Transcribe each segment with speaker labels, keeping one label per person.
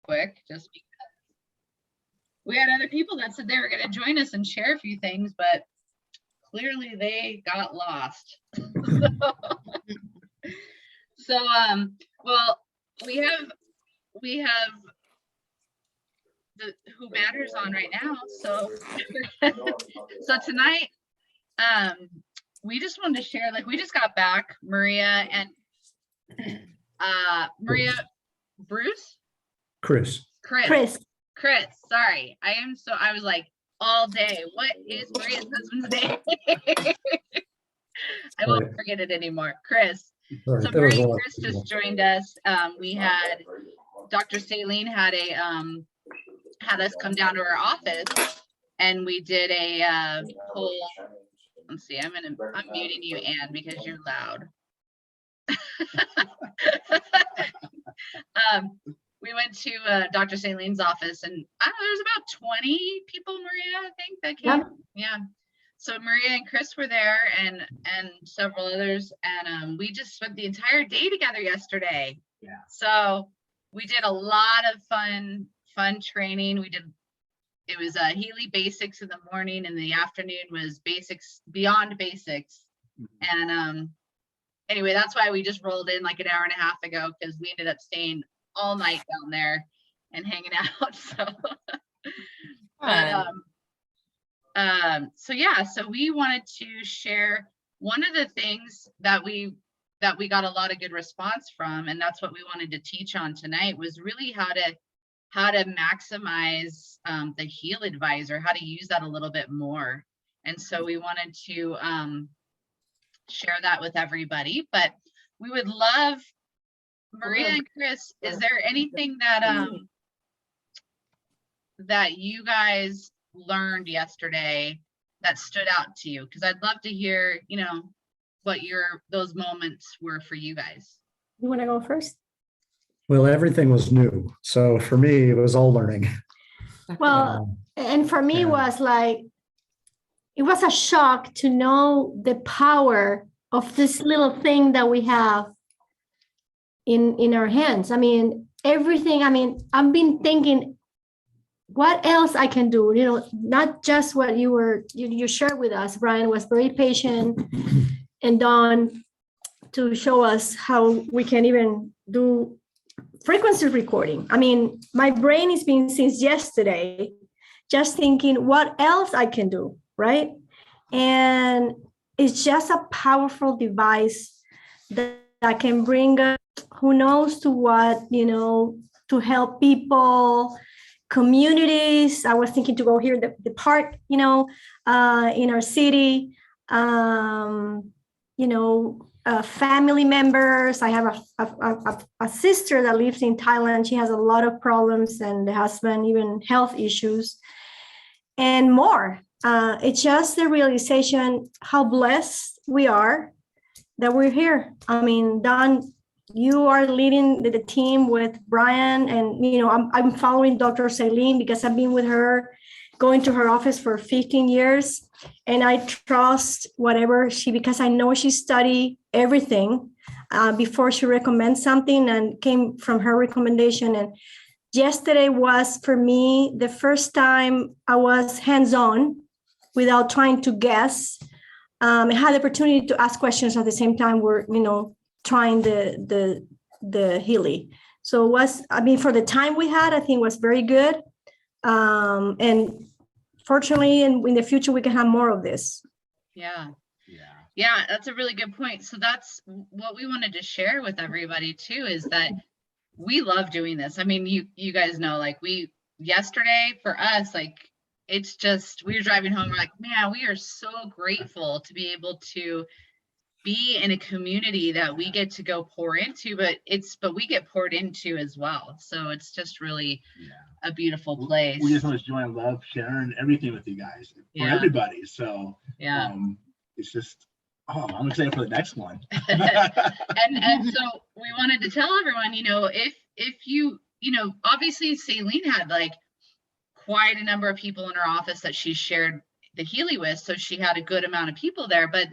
Speaker 1: quick, just because we had other people that said they were going to join us and share a few things, but clearly they got lost. So, well, we have the Who Matters on right now. So, so tonight, we just wanted to share, like, we just got back, Maria, Bruce,
Speaker 2: Chris.
Speaker 1: Sorry, I was like all day. What is Maria's husband's name? I won't forget it anymore. Chris.
Speaker 2: Right.
Speaker 1: So Maria and Chris just joined us. We had Dr. Saline had us come down to her office, and we did a whole. Let's see. I'm muting you, Ann, because you're loud. We went to Dr. Saline's office, and I don't know, there was about 20 people, Maria, I think, that came. Yeah. So Maria and Chris were there, and several others, and we just spent the entire day together yesterday.
Speaker 3: Yeah.
Speaker 1: So we did a lot of fun training. It was Healy Basics in the morning, and the afternoon was Basics Beyond Basics. Mm-hmm. And anyway, that's why we just rolled in like an hour and a half ago, because we ended up staying all night down there and hanging out. So, so yeah, so we wanted to share one of the things that we got a lot of good response from, and that's what we wanted to teach on tonight, was really how to maximize the Heal Advisor, how to use that a little bit more. And so we wanted to share that with everybody. But we would love, Maria and Chris, is there anything that you guys learned yesterday that stood out to you? Because I'd love to hear, what those moments were for you guys.
Speaker 4: You want to go first?
Speaker 2: Well, everything was new. So for me, it was all learning.
Speaker 4: Well, and for me, it was a shock to know the power of this little thing that we have in our hands. I mean, everything. I mean, I've been thinking, what else I can do? Not just what you shared with us. Brian was very patient, and Dawn to show us how we can even do frequency recording. I mean, my brain has been since yesterday just thinking what else I can do, right? And it's just a powerful device that can bring us, who knows to what, to help people, communities. I was thinking to go here, the park, in our city, family members. I have a sister that lives in Thailand. She has a lot of problems, and the husband, even health issues and more. It's just the realization how blessed we are that we're here. I mean, Don, you are leading the team with Brian, and I'm following Dr. Saline because I've been with her, going to her office for 15 years, and I trust whatever because I know she studied everything before she recommends something, and came from her recommendation. And yesterday was, for me, the first time I was hands-on without trying to guess. I had the opportunity to ask questions at the same time we're, trying the Healy. So it was, for the time we had, I think it was very good. And fortunately, in the future, we can have more of this.
Speaker 1: Yeah, that's a really good point. So that's what we wanted to share with everybody too, is that we love doing this. I mean, you guys know, like, yesterday for us, like, it's just, we were driving home, we're like, man, we are so grateful to be able to be in a community that we get to go pour into, but we get poured into as well. So it's just really a beautiful place.
Speaker 3: We just want to join, love, sharing everything with you guys for everybody. So it's just, I'm excited for the next one.
Speaker 1: and so we wanted to tell everyone, if you, obviously Saline had like quite a number of people in her office that she shared the Healy with, so she had a good amount of people there, but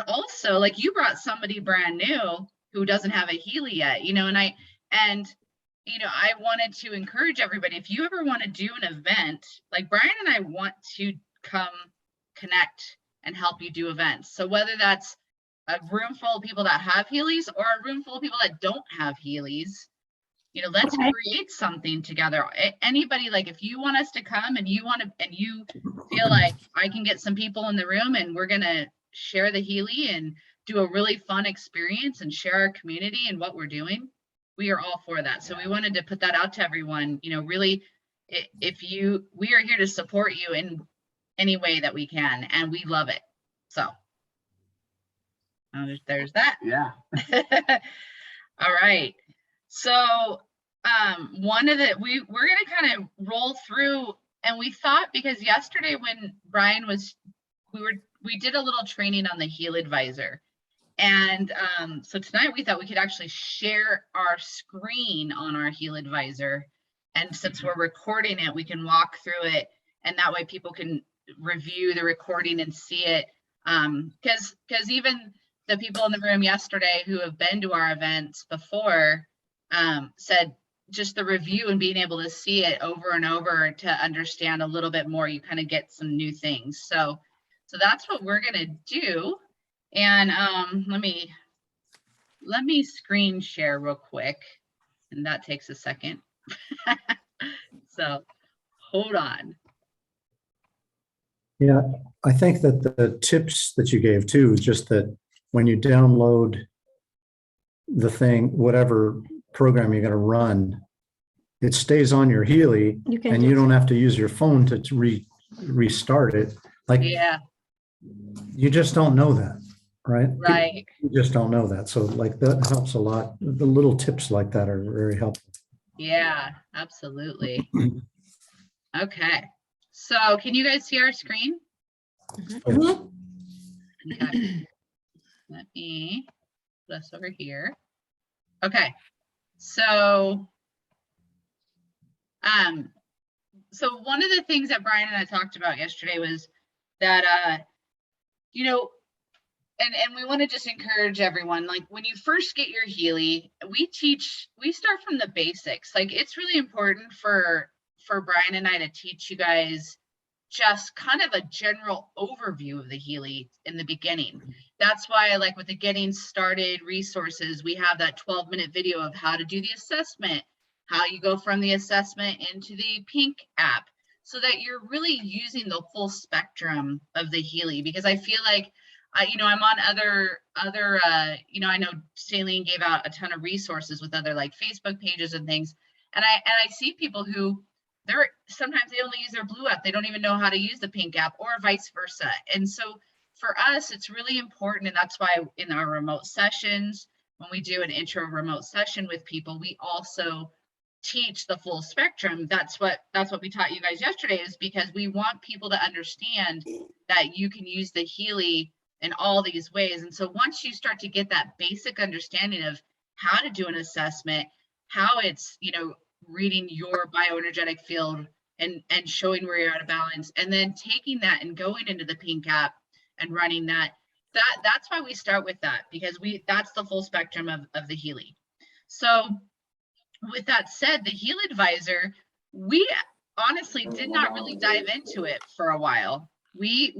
Speaker 1: also, like, you brought somebody brand new who doesn't have a Healy yet, and I wanted to encourage everybody, if you ever want to do an event, like Brian and I want to come connect and help you do events. So whether that's a room full of people that have Healys or a room full of people that don't have Healys, let's create something together. Anybody, like if you want us to come and you feel like I can get some people in the room and we're going to share the Healy and do a really fun experience and share our community and what we're doing, we are all for that. So we wanted to put that out to everyone, really, we are here to support you in any way that we can, and we love it. So there's that.
Speaker 3: Yeah.
Speaker 1: All right. So we're going to kind of roll through, and we thought, because yesterday when Brian we did a little training on the Heal Advisor. And so tonight we thought we could actually share our screen on our Heal Advisor. And since we're recording it, we can walk through it, and that way people can review the recording and see it. Because even the people in the room yesterday who have been to our events before said just the review and being able to see it over and over to understand a little bit more, you kind of get some new things. So that's what we're going to do. And let me screen share real quick, and that takes a second. So hold on.
Speaker 2: Yeah, I think that the tips that you gave too, is just that when you download the thing, whatever program you're going to run, it stays on your Healy, and you don't have to use your phone to restart it. Like,
Speaker 1: yeah,
Speaker 2: you just don't know that, right?
Speaker 1: right.
Speaker 2: You just don't know that. So like that helps a lot. The little tips like that are very helpful.
Speaker 1: Yeah, absolutely. Okay. So can you guys see our screen?
Speaker 4: Mhm.
Speaker 1: Okay. Let me put us over here. Okay. So one of the things that Brian and I talked about yesterday was that and we want to just encourage everyone, like when you first get your Healy, we start from the basics. Like it's really important for Brian and I to teach you guys just kind of a general overview of the Healy in the beginning. That's why, like with the getting started resources, we have that 12-minute video of how to do the assessment, how you go from the assessment into the Pink app, so that you're really using the full spectrum of the Healy. Because I feel like, I'm on other, I know Saline gave out a ton of resources with other like Facebook pages and things. And I see people who sometimes they only use their Blue app. They don't even know how to use the Pink app, or vice versa. And so for us, it's really important. And that's why in our remote sessions, when we do an intro remote session with people, we also teach the full spectrum. That's what we taught you guys yesterday, is because we want people to understand that you can use the Healy in all these ways. And so once you start to get that basic understanding of how to do an assessment, how it's, reading your bioenergetic field and showing where you're out of balance, and then taking that and going into the Pink app and running that's why we start with that, because that's the full spectrum of the Healy. So with that said, the Heal Advisor, we honestly did not really dive into it for a while. We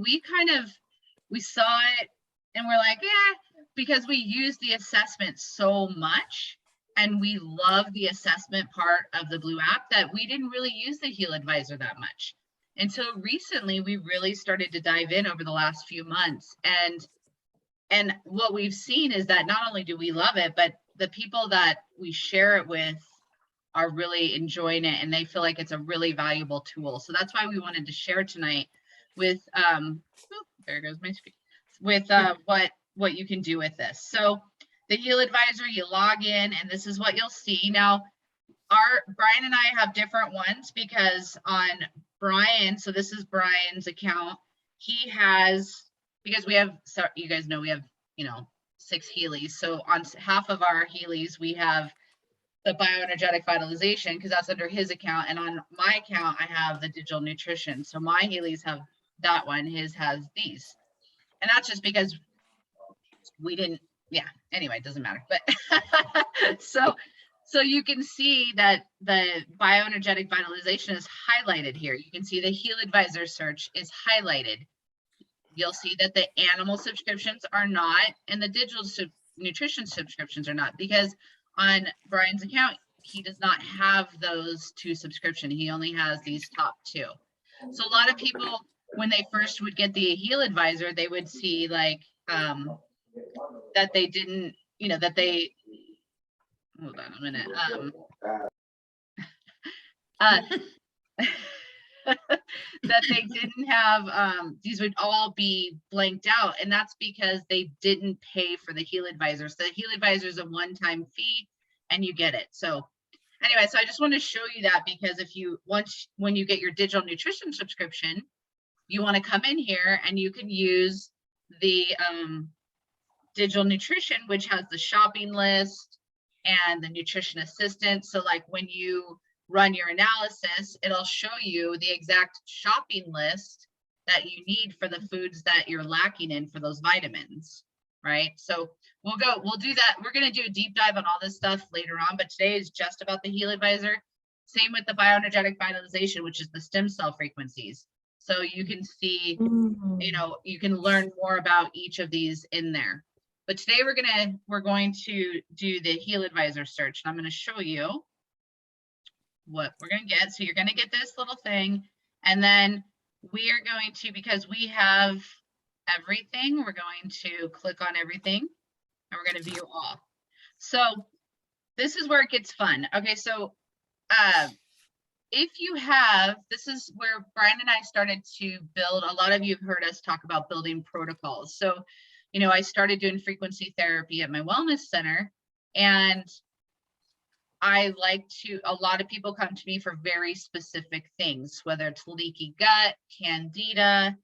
Speaker 1: saw it and we're like, yeah, because we use the assessment so much and we love the assessment part of the Blue app, that we didn't really use the Heal Advisor that much. Until recently, we really started to dive in over the last few months. And what we've seen is that not only do we love it, but the people that we share it with are really enjoying it, and they feel like it's a really valuable tool. So that's why we wanted to share tonight with there goes my screen, with what you can do with this. So the Heal Advisor, you log in and this is what you'll see. Now Brian and I have different ones, because on Brian, so this is Brian's account, he has, because we have, so you guys know we have 6 Healys. So on half of our Healys we have the bioenergetic vitalization, because that's under his account, and on my account I have the digital nutrition. So my Healys have that one, his has these, and that's just because we didn't, anyway, it doesn't matter. But so So you can see that the bioenergetic vitalization is highlighted here. You can see the Heal Advisor search is highlighted. You'll see that the animal subscriptions are not, and the digital nutrition subscriptions are not, because on Brian's account, he does not have those 2 subscriptions. He only has these top 2. So a lot of people, when they first would get the Heal Advisor, they would see like that they didn't, you know, that they, hold on a minute. That they didn't have, these would all be blanked out, and that's because they didn't pay for the Heal Advisor. So the Heal Advisor is a one-time fee and you get it. So anyway, so I just want to show you that, because if you when you get your digital nutrition subscription, you want to come in here and you can use the digital nutrition, which has the shopping list and the nutrition assistant. So like when you run your analysis, it'll show you the exact shopping list that you need for the foods that you're lacking in for those vitamins, right? So we'll do that. We're going to do a deep dive on all this stuff later on, but today is just about the Heal Advisor. Same with the bioenergetic vitalization, which is the stem cell frequencies. So you can see, you know, you can learn more about each of these in there. But today we're going to do the Heal Advisor search, and I'm going to show you what we're going to get. So you're going to get this little thing, and then we are going to, because we have everything, we're going to click on everything and we're going to view all. So this is where it gets fun. Okay, so if you have, this is where Brian and I started to build, a lot of you have heard us talk about building protocols. So, you know, I started doing frequency therapy at my wellness center, and I like to, a lot of people come to me for very specific things, whether it's leaky gut, candida,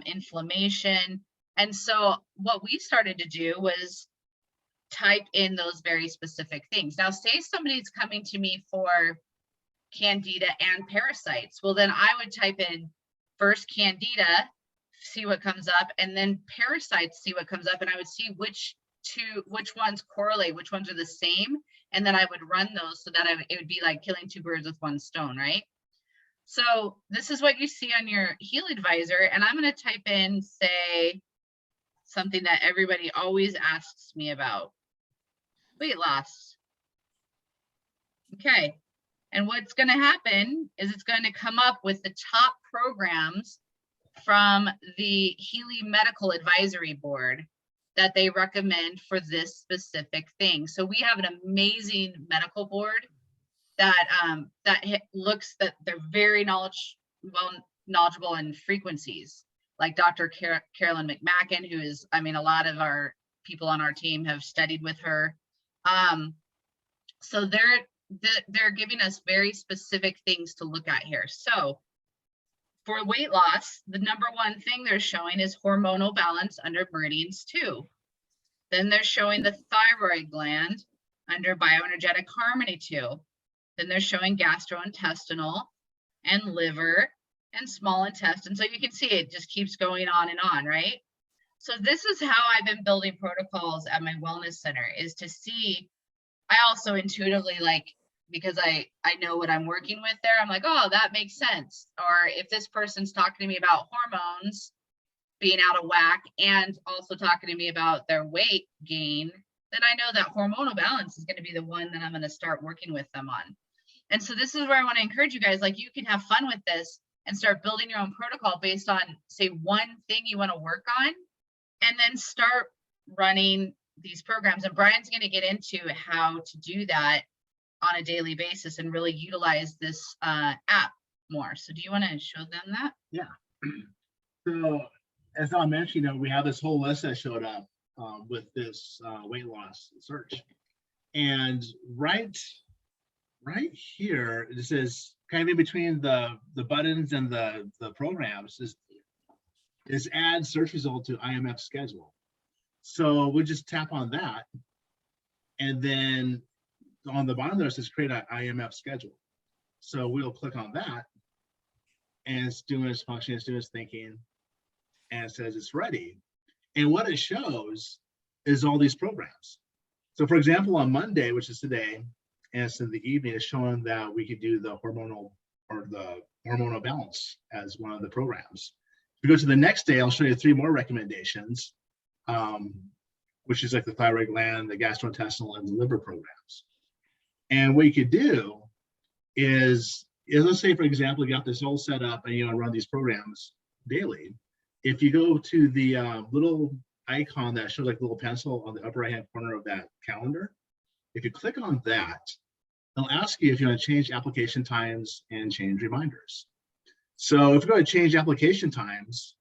Speaker 1: inflammation. And so what we started to do was type in those very specific things. Now, say somebody's coming to me for candida and parasites. Well, then I would type in first candida, see what comes up, and then parasites, see what comes up. And I would see which ones correlate, which ones are the same. And then I would run those so that it would be like killing 2 birds with 1 stone, right? So this is what you see on your Heal Advisor. And I'm going to type in, say, something that everybody always asks me about: weight loss. Okay. And what's going to happen is it's going to come up with the top programs from the Healy Medical Advisory Board that they recommend for this specific thing. So we have an amazing medical board that that they're very knowledgeable in frequencies, like Dr. Carolyn McMacken, who is, I mean, a lot of our people on our team have studied with her. So they're giving us very specific things to look at here. So for weight loss, the number 1 thing they're showing is hormonal balance under meridians 2. Then they're showing the thyroid gland under bioenergetic harmony 2. Then they're showing gastrointestinal and liver and small intestine. So you can see it just keeps going on and on, right? So this is how I've been building protocols at my wellness center, is to see, I also intuitively, like, because I know what I'm working with there, I'm like, oh, that makes sense. Or if this person's talking to me about hormones being out of whack and also talking to me about their weight gain, then I know that hormonal balance is going to be the one that I'm going to start working with them on. And so this is where I want to encourage you guys, like, you can have fun with this and start building your own protocol based on, say, one thing you want to work on, and then start running these programs. And Brian's going to get into how to do that on a daily basis and really utilize this app more. So do you want to show them that?
Speaker 3: Yeah. So as I mentioned, you know, we have this whole list that showed up with this weight loss search. And right here, this is kind of in between the buttons and the programs is add search result to IMF schedule. So we'll just tap on that. And then on the bottom there, it says create an IMF schedule. So we'll click on that, and it's doing its function, it's doing its thinking, and it says it's ready. And what it shows is all these programs. So for example, on Monday, which is today, and it's in the evening, it's showing that we could do the hormonal balance as one of the programs. If we go to the next day, I'll show you 3 more recommendations, which is like the thyroid gland, the gastrointestinal, and the liver programs. And what you could do is let's say, for example, you got this all set up and you want to run these programs daily. If you go to the little icon that shows like a little pencil on the upper right hand corner of that calendar, if you click on that, it'll ask you if you want to change application times and change reminders. So if you're going to change application times,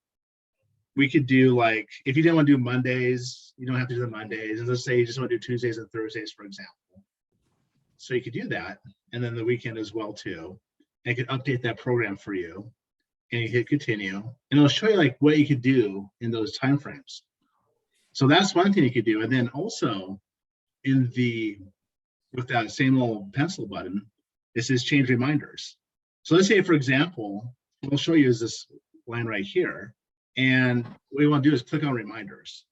Speaker 3: we could do like, if you didn't want to do Mondays, you don't have to do the Mondays. And let's say you just want to do Tuesdays and Thursdays, for example. So you could do that. And then the weekend as well too. And it could update that program for you. And you hit continue. And it'll show you like what you could do in those timeframes. So that's one thing you could do. And then also with that same little pencil button, it says change reminders. So let's say, for example, what I'll show you is this line right here. And what you want to do is click on reminders.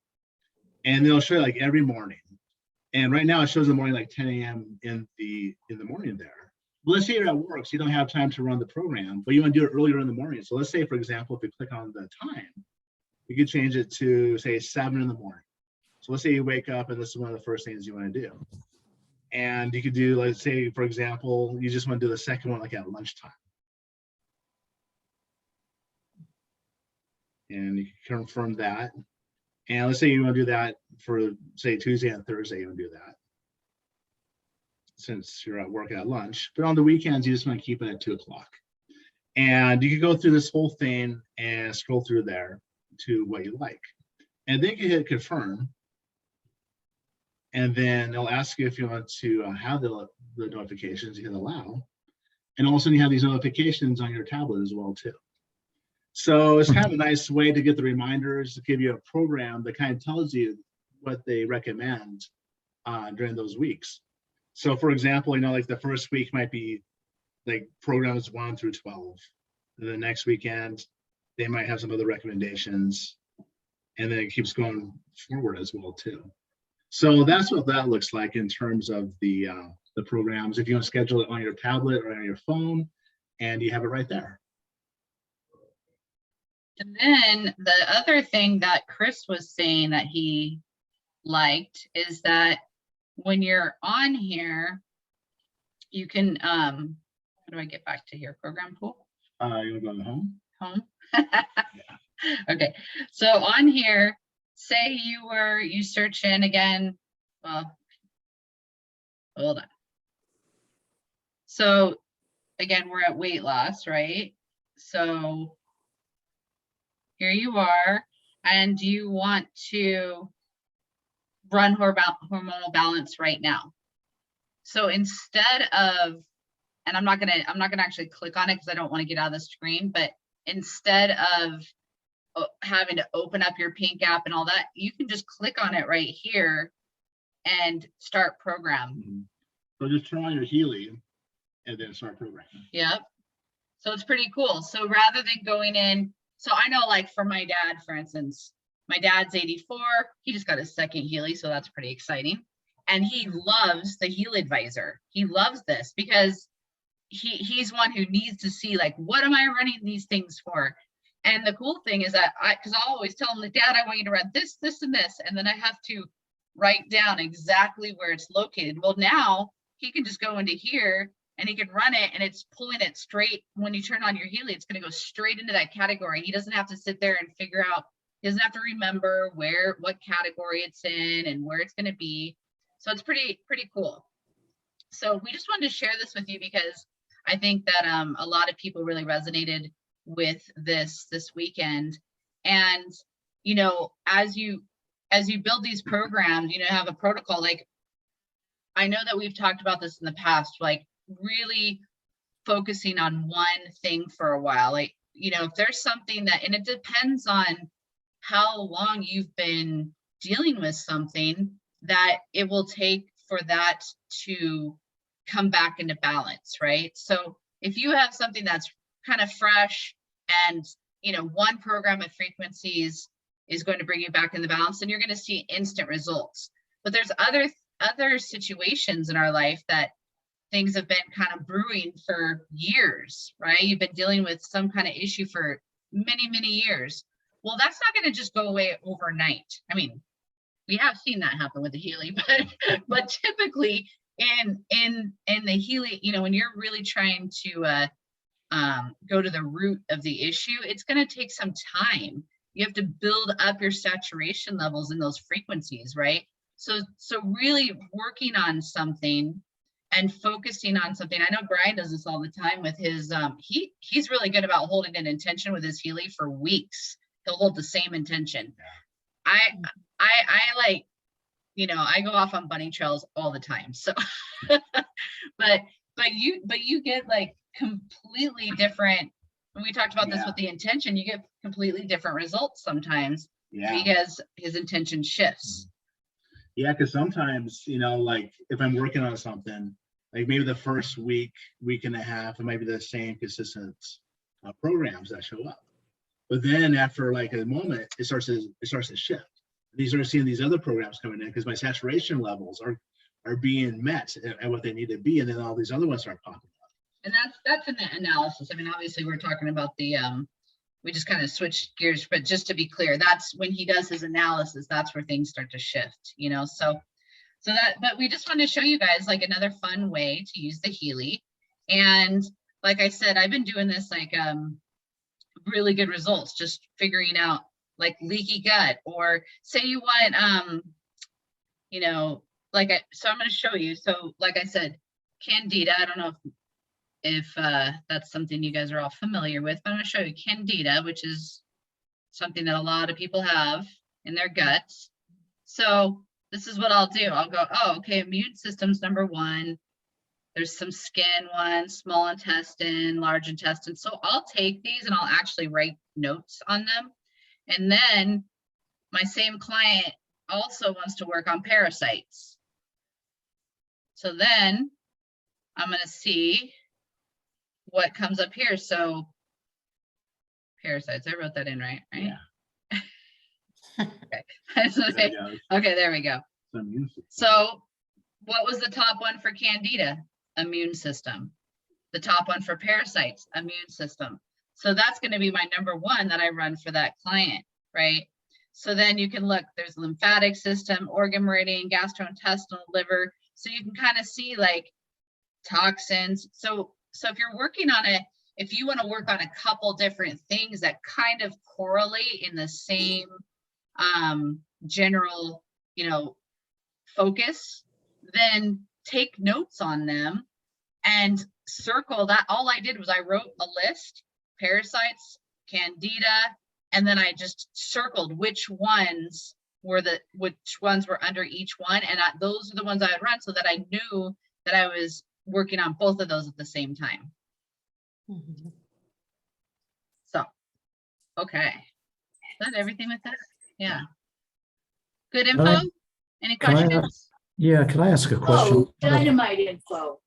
Speaker 3: And they'll show you like every morning. And right now it shows the morning like 10 a.m. in the morning there. But let's say you're at work, so you don't have time to run the program, but you want to do it earlier in the morning. So let's say, for example, if you click on the time, you could change it to say 7 in the morning. So let's say you wake up and this is one of the first things you want to do. And you could do, let's say, for example, you just want to do the second one like at lunchtime. And you can confirm that. And let's say you want to do that for, say, Tuesday and Thursday, you want to do that, since you're at work at lunch. But on the weekends, you just want to keep it at 2 o'clock. And you can go through this whole thing and scroll through there to what you like. And then you can hit confirm. And then it'll ask you if you want to have the notifications. You hit allow. And all of a sudden you have these notifications on your tablet as well too. So it's kind of a nice way to get the reminders, to give you a program that kind of tells you what they recommend during those weeks. So for example, like the first week might be like programs 1 through 12. And the next weekend, they might have some other recommendations. And then it keeps going forward as well too. So that's what that looks like in terms of the programs. If you want to schedule it on your tablet or on your phone, and you have it right there.
Speaker 1: And then the other thing that Chris was saying that he liked is that when you're on here, you can, how do I get back to your program pool?
Speaker 3: You want to go to home?
Speaker 1: Home. Okay. So on here, say you search in again, well, hold on. So again, we're at weight loss, right? So here you are, and you want to run hormonal balance right now. So instead of, and I'm not gonna actually click on it because I don't want to get out of the screen, but instead of having to open up your pink app and all that, you can just click on it right here and start program.
Speaker 3: So just turn on your Healy and then start programming.
Speaker 1: Yep. So it's pretty cool. So rather than going in, so I know like for my dad, for instance, my dad's 84, he just got his second Healy, so that's pretty exciting. And he loves the Heal Advisor. He loves this because he's one who needs to see like, what am I running these things for? And the cool thing is that because I'll always tell him, like, Dad, I want you to run this, this, and this. And then I have to write down exactly where it's located. Well, now he can just go into here and he can run it, and it's pulling it straight. When you turn on your Healy, it's going to go straight into that category. He doesn't have to sit there and figure out, he doesn't have to remember what category it's in and where it's going to be. So it's pretty cool. So we just wanted to share this with you because I think that a lot of people really resonated with this weekend. And as you build these programs, have a protocol. Like, I know that we've talked about this in the past, like really focusing on one thing for a while. Like, if there's something that, and it depends on how long you've been dealing with something, that it will take for that to come back into balance, right? So if you have something that's kind of fresh and one program of frequencies is going to bring you back in the balance, and you're going to see instant results. But there's other situations in our life that things have been kind of brewing for years, right? You've been dealing with some kind of issue for many, many years. Well, that's not going to just go away overnight. I mean, we have seen that happen with the Healy, but typically in the Healy, you know, when you're really trying to go to the root of the issue, it's going to take some time. You have to build up your saturation levels in those frequencies, right? So really working on something and focusing on something. I know Brian does this all the time with his, he's really good about holding an intention with his Healy for weeks. He'll hold the same intention. I like, you know, I go off on bunny trails all the time. So, but you get like completely different. When we talked about this with the intention, you get completely different results sometimes because his intention shifts.
Speaker 3: Yeah, because sometimes, you know, like if I'm working on something, like maybe the first week and a half, it might be the same consistent programs that show up. But then after like a moment, it starts to shift. You start seeing these other programs coming in because my saturation levels are being met at what they need to be, and then all these other ones start popping up.
Speaker 1: And that's in the analysis. I mean, obviously we're talking about the we just kind of switched gears, but just to be clear, that's when he does his analysis, that's where things start to shift, you know. So that, but we just want to show you guys like another fun way to use the Healy. And like I said, I've been doing this like really good results, just figuring out like leaky gut, or say you want you know, like so I'm going to show you. So like I said, Candida, I don't know if that's something you guys are all familiar with, but I'm going to show you Candida, which is something that a lot of people have in their guts. So this is what I'll do. I'll go, oh, okay, immune system's number one. There's some skin ones, small intestine, large intestine. So I'll take these and I'll actually write notes on them. And then my same client also wants to work on parasites. So then I'm going to see what comes up here. So parasites, I wrote that in right?
Speaker 3: Yeah.
Speaker 1: Okay. Okay, there we go. So what was the top one for Candida? Immune system. The top one for parasites, immune system. So that's going to be my number one that I run for that client, right? So then you can look, there's lymphatic system, organ meridian, gastrointestinal, liver. So you can kind of see like toxins. So if you're working on it, if you want to work on a couple different things that kind of correlate in the same general, you know, focus, then take notes on them and circle that. All I did was I wrote a list, parasites, Candida, and then I just circled which ones were under each one. And those are the ones I would run so that I knew that I was working on both of those at the same time.
Speaker 5: Mm-hmm.
Speaker 1: So, okay. Is that everything with that? Yeah. Good info? Any questions?
Speaker 2: Yeah, can I ask a question?
Speaker 5: Oh, dynamite info.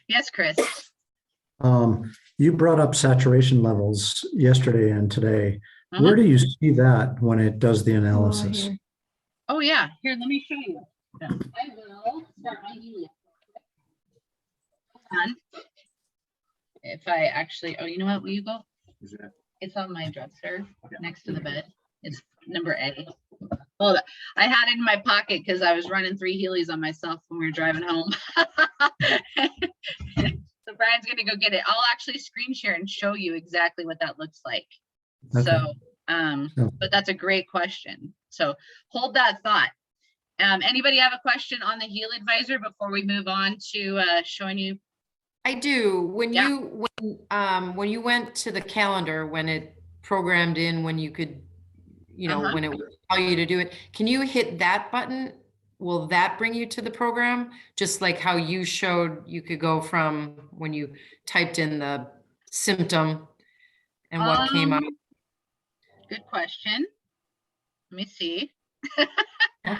Speaker 1: Yes, Chris.
Speaker 2: You brought up saturation levels yesterday and today. Where do you see that when it does the analysis?
Speaker 1: Oh yeah, here, let me show you. I will start my Healy. Hold on. If I actually, oh, you know what, will you go? It's on my dresser next to the bed. It's number A. Hold on. I had it in my pocket because I was running 3 Healys on myself when we were driving home. So Brian's gonna go get it. I'll actually screen share and show you exactly what that looks like.
Speaker 2: Okay.
Speaker 1: So, but that's a great question. So hold that thought. Anybody have a question on the Heal Advisor before we move on to showing you?
Speaker 5: I do. When
Speaker 1: Yeah.
Speaker 5: when you went to the calendar, when it programmed in, when you could, you know, when it would tell you to do it, can you hit that button? Will that bring you to the program? Just like how you showed, you could go from when you typed in the symptom and what came up.
Speaker 1: Good question. Let me see. Of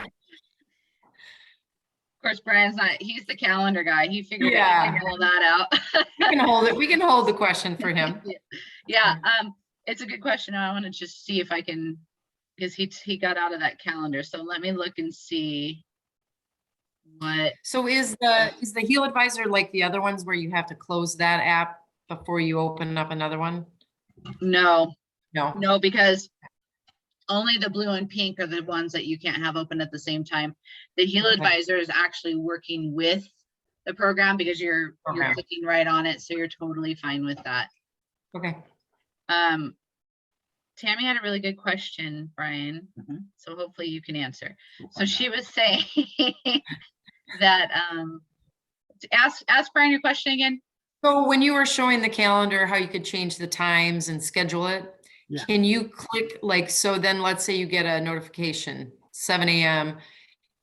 Speaker 1: course, Brian's not, he's the calendar guy. He figured all that out.
Speaker 5: We can hold it. We can hold the question for him.
Speaker 1: Yeah, it's a good question. I want to just see if I can, because he got out of that calendar. So let me look and see what,
Speaker 5: So is the Heal Advisor like the other ones where you have to close that app before you open up another one?
Speaker 1: no,
Speaker 5: No.
Speaker 1: no, because only the blue and pink are the ones that you can't have open at the same time. The Heal
Speaker 5: Okay.
Speaker 1: Advisor is actually working with the program because you're
Speaker 5: Okay.
Speaker 1: clicking right on it, so you're totally fine with that.
Speaker 5: Okay.
Speaker 1: Tammy had a really good question, Brian.
Speaker 3: Mhm.
Speaker 1: So hopefully you can answer.
Speaker 3: We'll
Speaker 1: So
Speaker 3: find
Speaker 1: she
Speaker 3: out.
Speaker 1: was saying that ask Brian your question again.
Speaker 5: So when you were showing the calendar, how you could change the times and schedule it,
Speaker 3: Yeah.
Speaker 5: can you click like, so then let's say you get a notification, 7 a.m.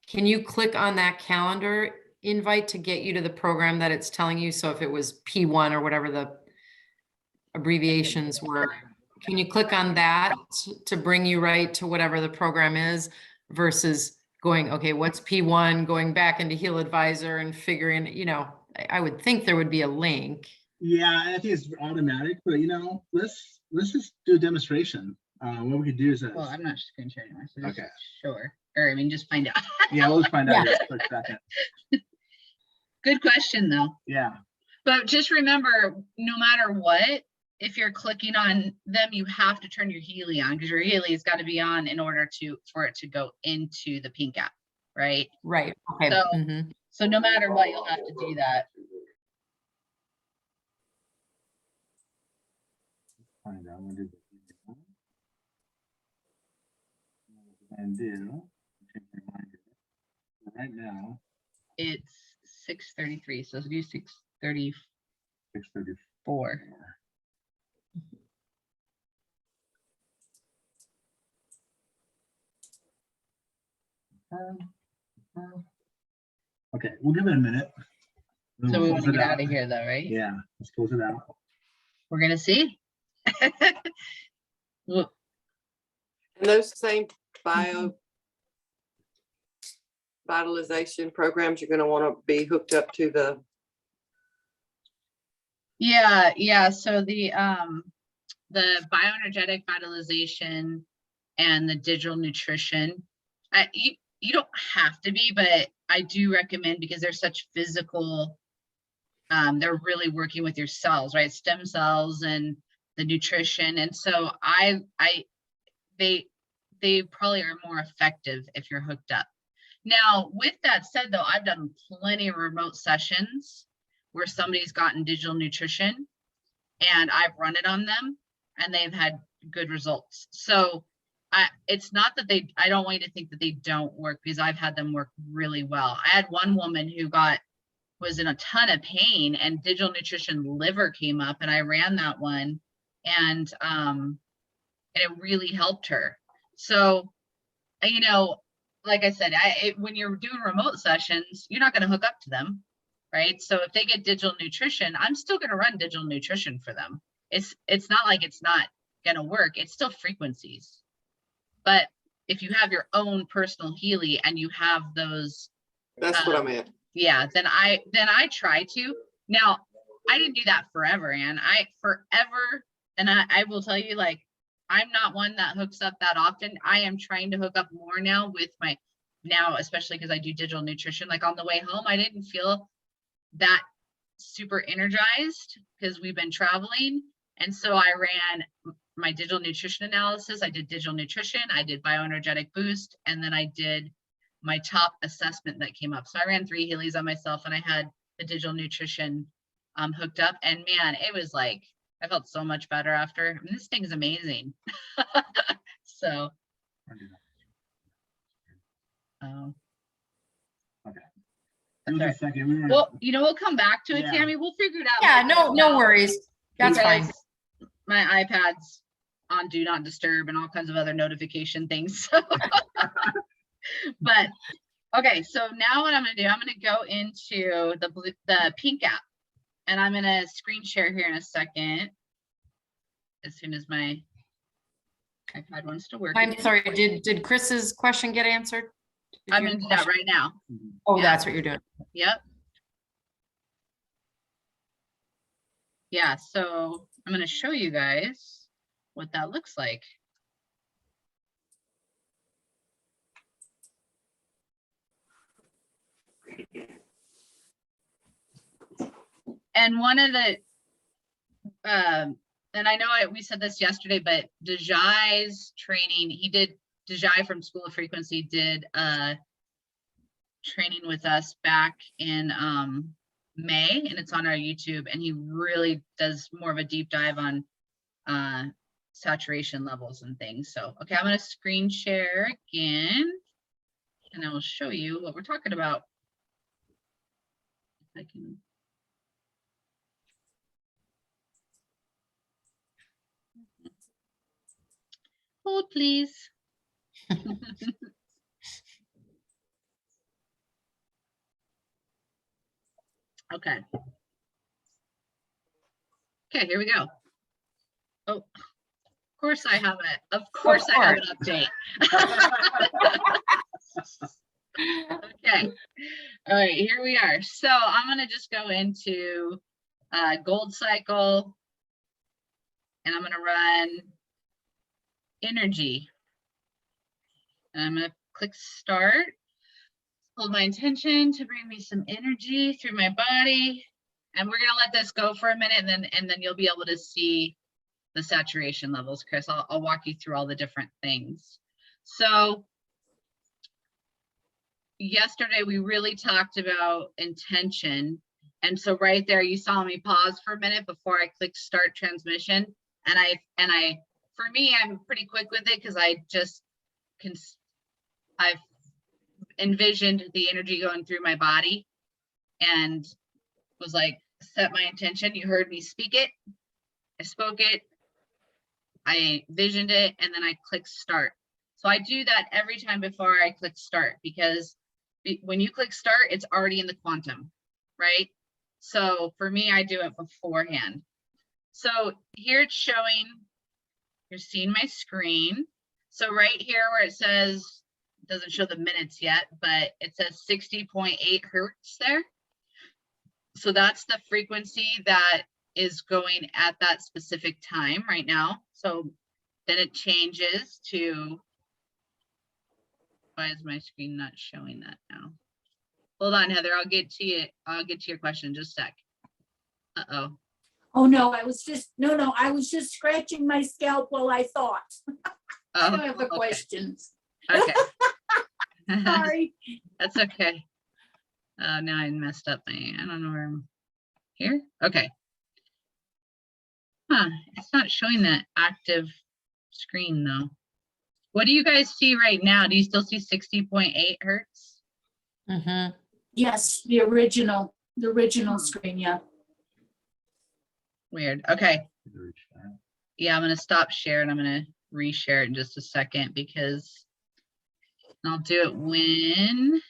Speaker 5: Can you click on that calendar invite to get you to the program that it's telling you? So if it was P1 or whatever the abbreviations were, can you click on that to bring you right to whatever the program is versus going, okay, what's P1, going back into Heal Advisor and figuring, you know, I would think there would be a link.
Speaker 3: Yeah, I think it's automatic, but let's just do a demonstration. What we could do is that.
Speaker 1: Well, I'm not screen sharing anymore, so just
Speaker 3: Okay.
Speaker 1: sure. Or I mean, just find out.
Speaker 3: Yeah, we'll just find out
Speaker 5: Yeah.
Speaker 3: here for a second.
Speaker 1: Good question though.
Speaker 3: Yeah.
Speaker 1: But just remember, no matter what, if you're clicking on them, you have to turn your Healy on because your Healy's got to be on in order for it to go into the pink app, right?
Speaker 5: Right. Okay.
Speaker 1: So,
Speaker 5: Mhm.
Speaker 1: so no matter what, you'll have to do that.
Speaker 3: Find out. I'm gonna do the and do change my mind here. So right now,
Speaker 1: It's 6:33, so let's do 6:34.
Speaker 3: 6:34. Okay, we'll give it a minute. Then
Speaker 1: So
Speaker 3: we'll
Speaker 1: we
Speaker 3: close
Speaker 1: want to
Speaker 3: it
Speaker 1: get
Speaker 3: out.
Speaker 1: out of here though, right?
Speaker 3: Yeah, let's close it out.
Speaker 1: We're gonna see. Well,
Speaker 6: And those same vitalization programs, you're gonna want to be hooked up to the,
Speaker 1: yeah. So the bioenergetic vitalization and the digital nutrition, you don't have to be, but I do recommend because they're such physical. They're really working with your cells, right? Stem cells and the nutrition, and so they probably are more effective if you're hooked up. Now, with that said, though, I've done plenty of remote sessions where somebody's gotten digital nutrition and I've run it on them and they've had good results. So it's not that I don't want you to think that they don't work because I've had them work really well. I had one woman who was in a ton of pain and digital nutrition liver came up and I ran that one and it really helped her. So, like I said, when you're doing remote sessions, you're not going to hook up to them, right? So if they get digital nutrition, I'm still going to run digital nutrition for them. It's not like it's not going to work. It's still frequencies. But if you have your own personal Healy and you have those,
Speaker 6: that's what I meant.
Speaker 1: yeah, then I try to. Now, I didn't do that forever, Ann. And I will tell you, like, I'm not one that hooks up that often. I am trying to hook up more now especially because I do digital nutrition. Like on the way home, I didn't feel that super energized because we've been traveling. And so I ran my digital nutrition analysis. I did digital nutrition, I did bioenergetic boost, and then I did my top assessment that came up. So I ran 3 Healys on myself and I had the digital nutrition hooked up. And man, it was like, I felt so much better after. I mean, this thing is amazing. So.
Speaker 3: Okay.
Speaker 1: That's
Speaker 3: Give us
Speaker 1: right.
Speaker 3: a second.
Speaker 1: Well, we'll come back to it,
Speaker 3: Yeah.
Speaker 1: Tammy. We'll figure it out.
Speaker 5: Yeah,
Speaker 1: later.
Speaker 5: no worries. That's fine.
Speaker 1: Because my iPad's on do not disturb and all kinds of other notification things. But okay, so now what I'm gonna do, I'm gonna go into the pink app and I'm gonna screen share here in a second. As soon as my iPad wants to work.
Speaker 5: I'm sorry, did Chris's question get answered? Did
Speaker 1: I'm
Speaker 5: your
Speaker 1: gonna do that
Speaker 5: question-
Speaker 1: right now.
Speaker 5: Oh,
Speaker 1: Yeah.
Speaker 5: that's what you're doing.
Speaker 1: Yep. Yeah, so I'm gonna show you guys what that looks like. And one of the, and I know we said this yesterday, but Dejai's training, Dejai from School of Frequency did training with us back in May, and it's on our YouTube, and he really does more of a deep dive on saturation levels and things. So, okay, I'm going to screen share again, and I will show you what we're talking about. If I can. Hold, please. Okay. Okay, here we go. Oh, of course I have it. Of course I have an update. Okay. All right, here we are. So I'm going to just go into gold cycle, and I'm going to run energy. And I'm going to click start. Hold my intention to bring me some energy through my body. And we're going to let this go for a minute, and then you'll be able to see the saturation levels, Chris. I'll walk you through all the different things. So yesterday we really talked about intention. And so right there, you saw me pause for a minute before I clicked start transmission. And I, for me, I'm pretty quick with it because I've envisioned the energy going through my body and was like, set my intention. You heard me speak it. I spoke it. I visioned it, and then I click start. So I do that every time before I click start, because when you click start, it's already in the quantum, right? So for me, I do it beforehand. So here it's showing, you're seeing my screen. So right here where it says, it doesn't show the minutes yet, but it says 60.8 hertz there. So that's the frequency that is going at that specific time right now. So then it changes to, why is my screen not showing that now? Hold on, Heather, I'll get to you. I'll get to your question in just a sec. Uh-oh.
Speaker 7: Oh, no, I was just scratching my scalp while I thought. I don't have the
Speaker 1: Okay.
Speaker 7: questions.
Speaker 1: Okay.
Speaker 7: Sorry.
Speaker 1: That's okay. Now I messed up my, I don't know where I'm here. Okay. Huh, it's not showing that active screen though. What do you guys see right now? Do you still see 60.8 hertz?
Speaker 5: Mm-hmm.
Speaker 7: Yes, the original screen, yeah.
Speaker 1: Weird. Okay. Yeah, I'm gonna stop share and I'm gonna reshare it in just a second, because I'll do it when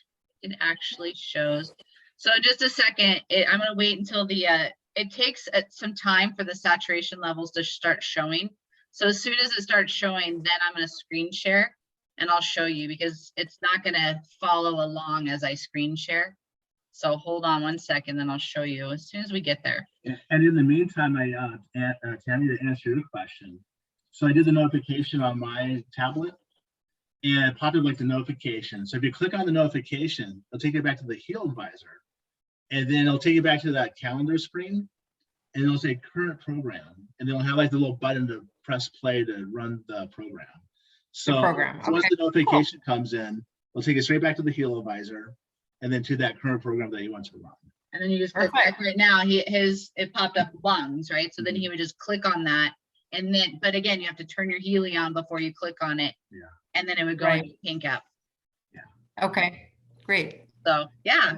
Speaker 1: it actually shows. So just a second, I'm gonna wait until the, it takes some time for the saturation levels to start showing. So as soon as it starts showing, then I'm gonna screen share and I'll show you, because it's not gonna follow along as I screen share. So hold on one second, then I'll show you as soon as we get there.
Speaker 3: And in the meantime, Tammy, to answer your question, so I did the notification on my tablet, and it popped up like the notification. So if you click on the notification, it'll take you back to the Heal Advisor, and then it'll take you back to that calendar screen, and it'll say current program, and they'll have like the little button to press play to run the program. So once the notification comes in, it'll take you straight back to the Heal Advisor, and then to that current program that you want to run.
Speaker 1: And then you just click back right now, it popped up lungs, right? So then he would just click on that. And then, but again, you have to turn your Healy on before you click on it.
Speaker 3: Yeah.
Speaker 1: And then it would go into pink app.
Speaker 5: Okay, great.
Speaker 1: So yeah,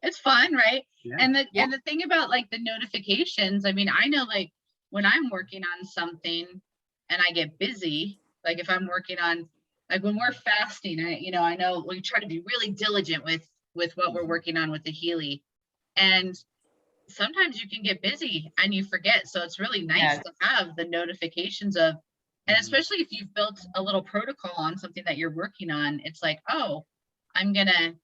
Speaker 1: it's fun, right?
Speaker 3: Yeah.
Speaker 1: And the thing about like the notifications, I mean, I know like when I'm working on something and I get busy, like if I'm working on, like when we're fasting, I know we try to be really diligent with what we're working on with the Healy. And sometimes you can get busy and you forget. So it's really nice to have the notifications of, and especially if you've built a little protocol on something that you're working on, it's like, oh, I'm gonna,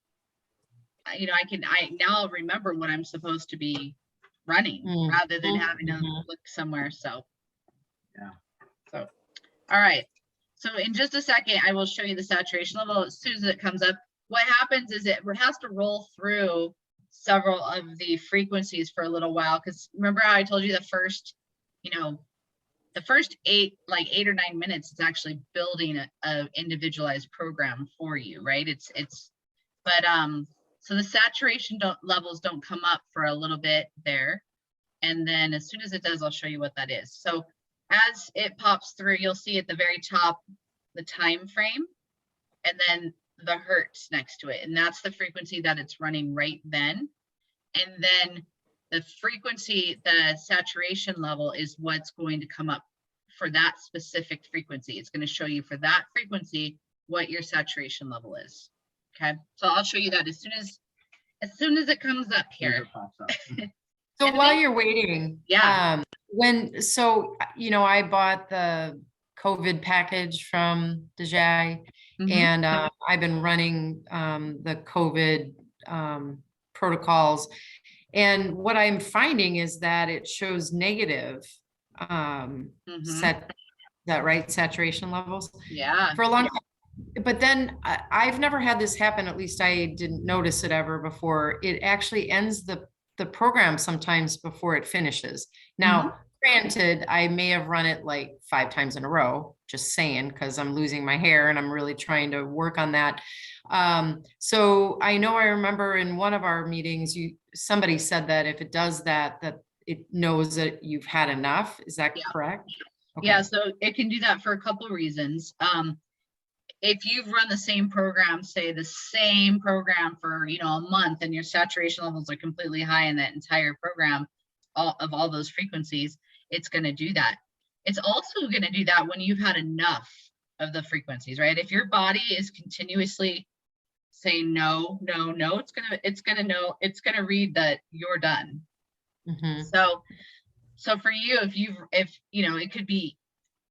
Speaker 1: I now remember what I'm supposed to be running rather than having to look somewhere. So, so, all right. So in just a second, I will show you the saturation level as soon as it comes up. what happens is it has to roll through several of the frequencies for a little while. Because remember how I told you the first, the first 8 or 9 minutes, it's actually building a individualized program for you, right? So the saturation levels don't come up for a little bit there. And then as soon as it does, I'll show you what that is. So as it pops through, you'll see at the very top, the time frame, and then the hertz next to it. And that's the frequency that it's running right then. And then the frequency, the saturation level is what's going to come up for that specific frequency. It's going to show you for that frequency what your saturation level is. Okay, so I'll show you that as soon as it comes up here.
Speaker 5: So while you're waiting,
Speaker 1: Yeah.
Speaker 5: I bought the COVID package from DeJay,
Speaker 1: Mhm.
Speaker 5: and I've been running the COVID protocols. And what I'm finding is that it shows negative
Speaker 1: Mhm.
Speaker 5: saturation levels
Speaker 1: Yeah.
Speaker 5: for a long time. But then I've never had this happen. At least I didn't notice it ever before. It actually ends the program sometimes before it finishes. Now, granted, I may have run it like 5 times in a row, just saying, because I'm losing my hair and I'm really trying to work on that. So I know I remember in one of our meetings, somebody said that if it does that it knows that you've had enough. Is that correct? Okay.
Speaker 1: Yeah, so it can do that for a couple of reasons. If you've run the same program, say the same program for a month, and your saturation levels are completely high in that entire program, of all those frequencies, it's going to do that. It's also going to do that when you've had enough of the frequencies, right? If your body is continuously saying no, no, no, it's gonna read that you're done.
Speaker 5: Mhm.
Speaker 1: So for you, if it could be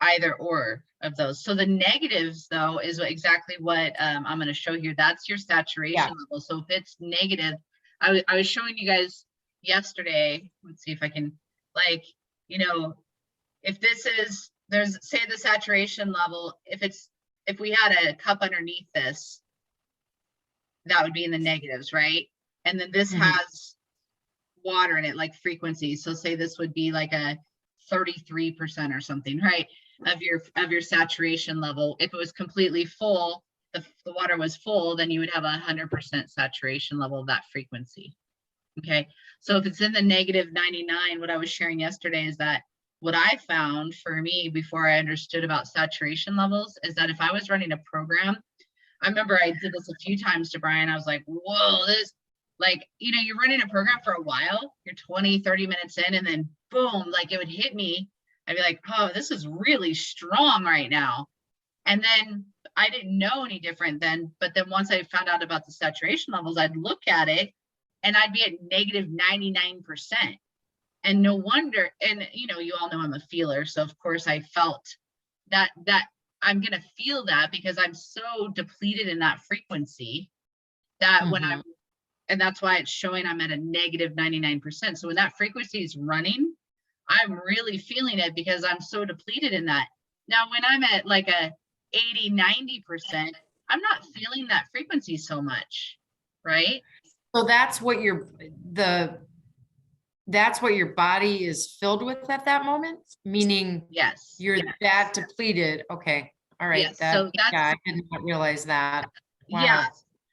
Speaker 1: either or of those. So the negatives, though, is exactly what I'm going to show here. That's your saturation level. So if it's negative, I was showing you guys yesterday. Let's see if I can, if this is, say the saturation level, if we had a cup underneath this, that would be in the negatives, right? And then this has water in it, like frequency. So say this would be like a 33% or something, right? Of your saturation level. If it was completely full, the water was full, then you would have 100% saturation level of that frequency. Okay, so if it's in the negative 99, what I was sharing yesterday is that what I found for me before I understood about saturation levels is that if I was running a program, I remember I did this a few times to Brian. I was like, whoa, this, you're running a program for a while, you're 20, 30 minutes in, and then boom, it would hit me. I'd be like, oh, this is really strong right now. And then I didn't know any different then, but then once I found out about the saturation levels, I'd look at it and I'd be at negative 99%. And no wonder, and you all know I'm a feeler. So of course I felt that I'm going to feel that because I'm so depleted in that frequency that and that's why it's showing I'm at a negative 99%. So when that frequency is running, I'm really feeling it because I'm so depleted in that. Now, when I'm at like a 80, 90%, I'm not feeling that frequency so much, right?
Speaker 5: So that's what your body is filled with at that moment, meaning
Speaker 1: yes,
Speaker 5: you're that depleted. Okay. All right.
Speaker 1: Yes. So
Speaker 5: I did not realize that. Wow.
Speaker 1: Yeah.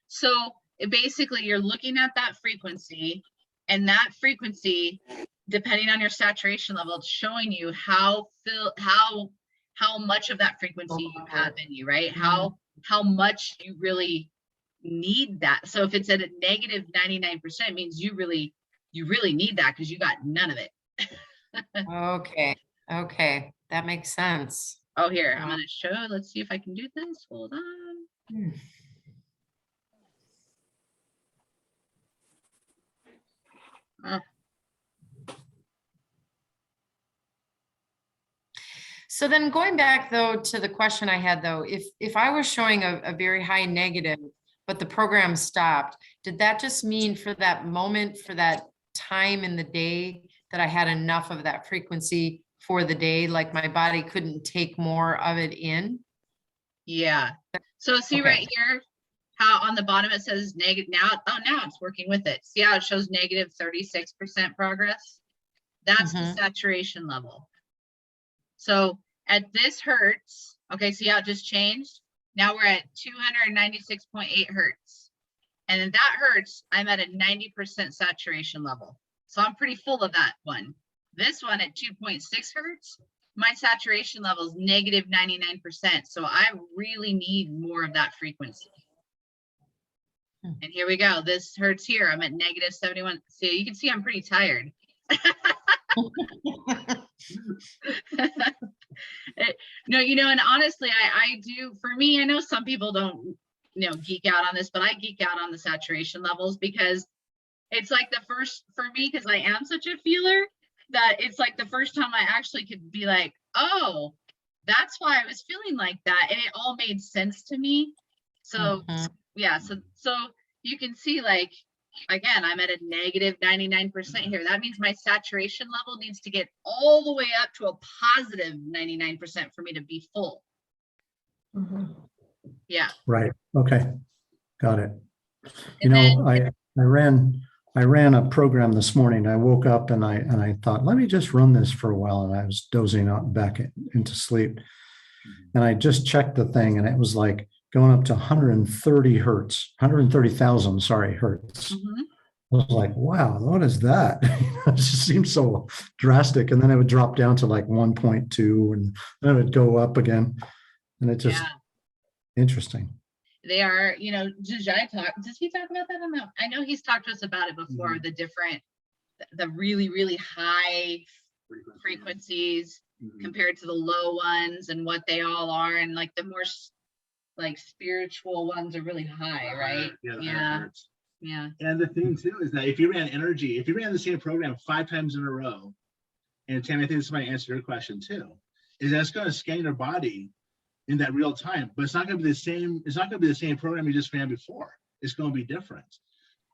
Speaker 1: So basically you're looking at that frequency, and that frequency, depending on your saturation level, it's showing you how much of that frequency you have in you, right? How much you really need that. So if it's at a negative 99%, it means you really need that because you got none of it.
Speaker 5: Okay. That makes sense.
Speaker 1: Oh, here, I'm going to show. Let's see if I can do this. Hold on.
Speaker 5: So then going back though to the question I had though, if I was showing a very high negative, but the program stopped, did that just mean for that moment, for that time in the day, that I had enough of that frequency for the day, like my body couldn't take more of it in?
Speaker 1: Yeah. So see right here, how on the bottom it says negative now. Oh, now it's working with it. See how it shows negative 36% progress? That's the saturation level. So at this hertz, okay, see how it just changed? Now we're at 296.8 hertz. And in that hertz, I'm at a 90% saturation level. So I'm pretty full of that one. This one at 2.6 hertz, my saturation level is negative 99%. So I really need more of that frequency. And here we go. This hertz here, I'm at negative 71. So you can see I'm pretty tired. No, you know, and honestly, I do, for me, I know some people don't, you know, geek out on this, but I geek out on the saturation levels because it's like the first, for me, because I am such a feeler, that it's like the first time I actually could be like, oh, that's why I was feeling like that. And it all made sense to me. So yeah, so you can see, like, again, I'm at a negative 99% here. That means my saturation level needs to get all the way up to a positive 99% for me to be full. Yeah.
Speaker 2: Right. Okay. Got it. You
Speaker 1: And
Speaker 2: know, I ran a program this morning. I woke up and I thought, let me just run this for a while. And I was dozing out back into sleep. And I just checked the thing and it was like going up to 130 hertz, 130,000, sorry, hertz. I was like, wow, what is that? It just seems so drastic. And then it would drop down to like 1.2 and then it would go up again. And it just, interesting.
Speaker 1: They are, you know, does he talk about that? I know he's talked to us about it before, the different, the really, really high frequencies compared to the low ones and what they all are. And like the more like spiritual ones are really high, right? Yeah.
Speaker 3: And the thing too is that if you ran the same program 5 times in a row, and Tammy, I think this might answer your question too, is that it's going to scan your body in that real time, but it's not going to be the same. It's not going to be the same program you just ran before. It's going to be different.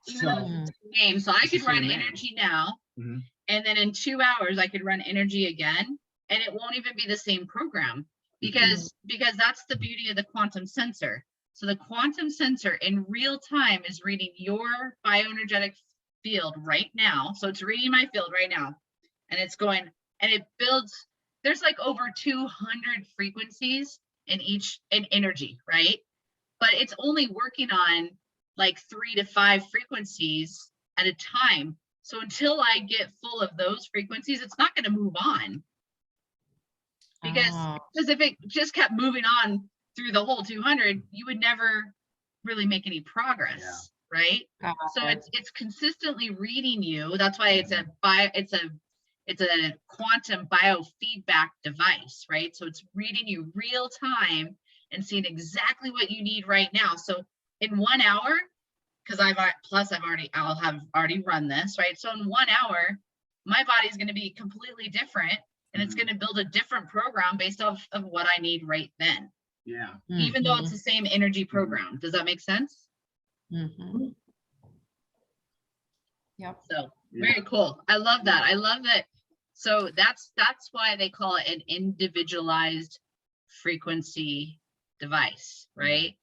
Speaker 3: So
Speaker 1: I could run energy now, and then in 2 hours I could run energy again, and it won't even be the same program because that's the beauty of the quantum sensor. So the quantum sensor in real time is reading your bioenergetic field right now. So it's reading my field right now, and it's going, and it builds, there's like over 200 frequencies in energy, right? But it's only working on like 3 to 5 frequencies at a time. So until I get full of those frequencies, it's not going to move on. Because if it just kept moving on through the whole 200, you would never really make any progress, right? So it's consistently reading you. That's why it's a quantum biofeedback device, right? So it's reading you real time and seeing exactly what you need right now. So in 1 hour, because I'll have already run this, right? So in 1 hour, my body's going to be completely different, and it's going to build a different program based off of what I need right then.
Speaker 3: Yeah.
Speaker 1: Even though it's the same energy program. Does that make sense?
Speaker 5: Yep.
Speaker 1: So very cool. I love that. I love that. So that's why they call it an individualized frequency device, right?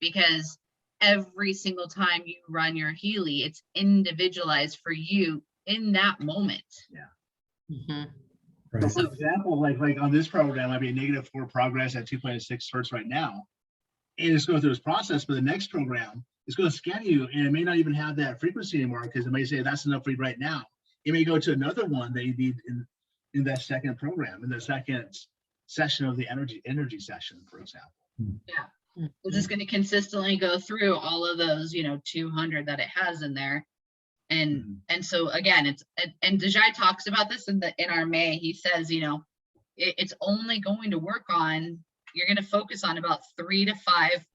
Speaker 1: Because every single time you run your Healy, it's individualized for you in that moment.
Speaker 2: Right.
Speaker 3: So for example, like on this program, I'd be -4 progress at 2.6 hertz right now. And it's going through this process, but the next program is going to scan you, and it may not even have that frequency anymore because it may say that's enough for you right now. It may go to another one that you need in that second program, in the second session of the energy session, for example.
Speaker 1: It's just going to consistently go through all of those, 200 that it has in there. And so again, and Dejai talks about this in our May. He says, it's only going to work on, you're going to focus on about 3 to 5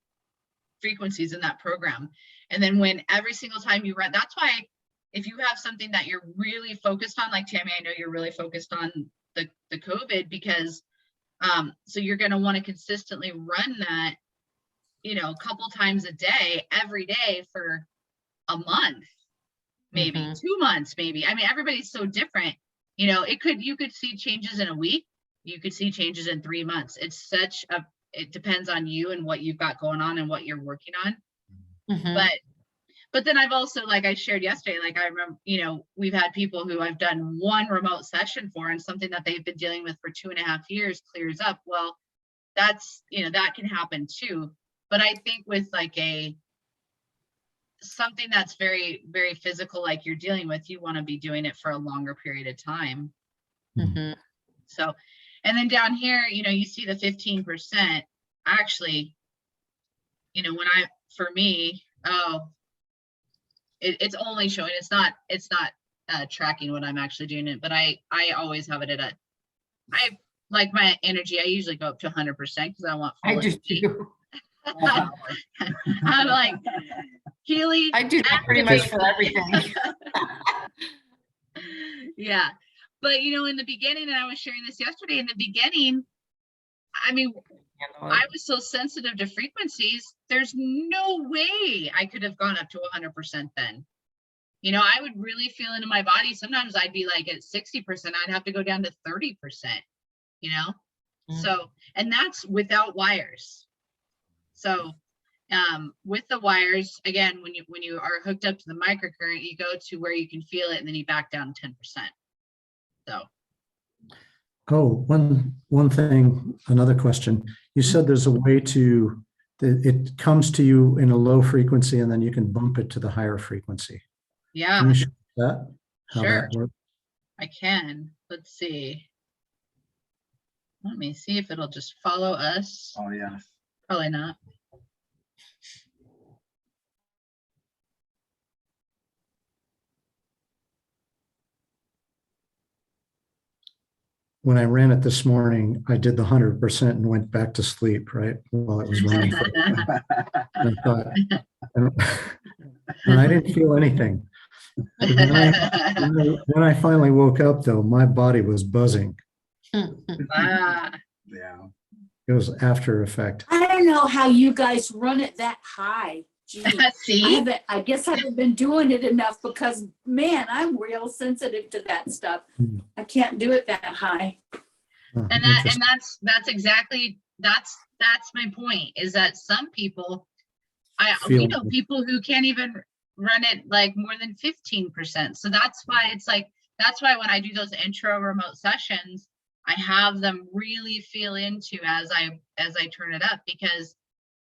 Speaker 1: frequencies in that program. And then when every single time you run, that's why if you have something that you're really focused on, like Tammy, I know you're really focused on the COVID because so you're going to want to consistently run that, a couple times a day, every day for a month, maybe 2 months, maybe. I mean, everybody's so different. You could see changes in a week. You could see changes in 3 months. It depends on you and what you've got going on and what you're working on.
Speaker 5: Mhm.
Speaker 1: But then I've also, like I shared yesterday, like I remember, we've had people who I've done one remote session for, and something that they've been dealing with for 2.5 years clears up. Well, that's, that can happen too. But I think with like something that's very, very physical, like you're dealing with, you want to be doing it for a longer period of time.
Speaker 5: Mhm.
Speaker 1: So, and then down here, you see the 15%. Actually, for me, it's only showing, it's not tracking what I'm actually doing it, but I always have it at I like my energy. I usually go up to 100% because I want full
Speaker 5: I do
Speaker 1: energy.
Speaker 5: too.
Speaker 1: I'm like, Healy.
Speaker 5: I do that pretty much for everything.
Speaker 1: Yeah. But in the beginning, and I was sharing this yesterday, in the beginning, I mean, I was so sensitive to frequencies, there's no way I could have gone up to 100% then. I would really feel into my body. Sometimes I'd be like at 60%, I'd have to go down to 30%, So, and that's without wires. So, with the wires, again, when you are hooked up to the microcurrent, you go to where you can feel it, and then you back down 10%. So.
Speaker 2: Oh, one thing, another question. You said there's a way it comes to you in a low frequency and then you can bump it to the higher frequency.
Speaker 1: Yeah.
Speaker 2: Can you show that? How
Speaker 1: Sure.
Speaker 2: that works?
Speaker 1: I can. Let's see. Let me see if it'll just follow us.
Speaker 3: Oh, yeah.
Speaker 1: Probably not.
Speaker 2: When I ran it this morning, I did the 100% and went back to sleep, right? While it was running. And I thought, and I didn't feel anything. When I finally woke up, though, my body was buzzing.
Speaker 1: Ah.
Speaker 3: Yeah.
Speaker 2: It was after effect.
Speaker 7: I don't know how you guys run it that high. Gee,
Speaker 1: See?
Speaker 7: I guess I haven't been doing it enough because, man, I'm real sensitive to that stuff. I can't do it that high.
Speaker 2: Oh,
Speaker 1: And that's exactly that's my point, is that some people, we know people who can't even run it like more than 15%. So that's why when I do those intro remote sessions, I have them really feel into as I turn it up, because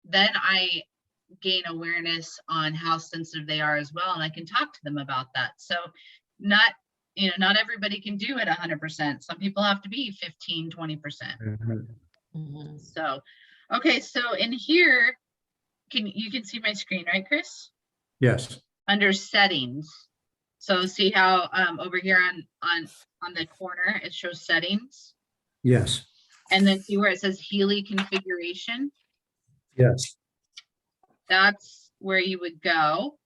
Speaker 1: then I gain awareness on how sensitive they are as well, and I can talk to them about that. So not everybody can do it 100%. Some people have to be 15-20%. So okay, so in here, you can see my screen, right, Chris?
Speaker 2: Yes.
Speaker 1: Under settings. So see how over here on the corner it shows settings,
Speaker 2: Yes.
Speaker 1: and then see where it says Healy configuration.
Speaker 2: Yes.
Speaker 1: That's where you would go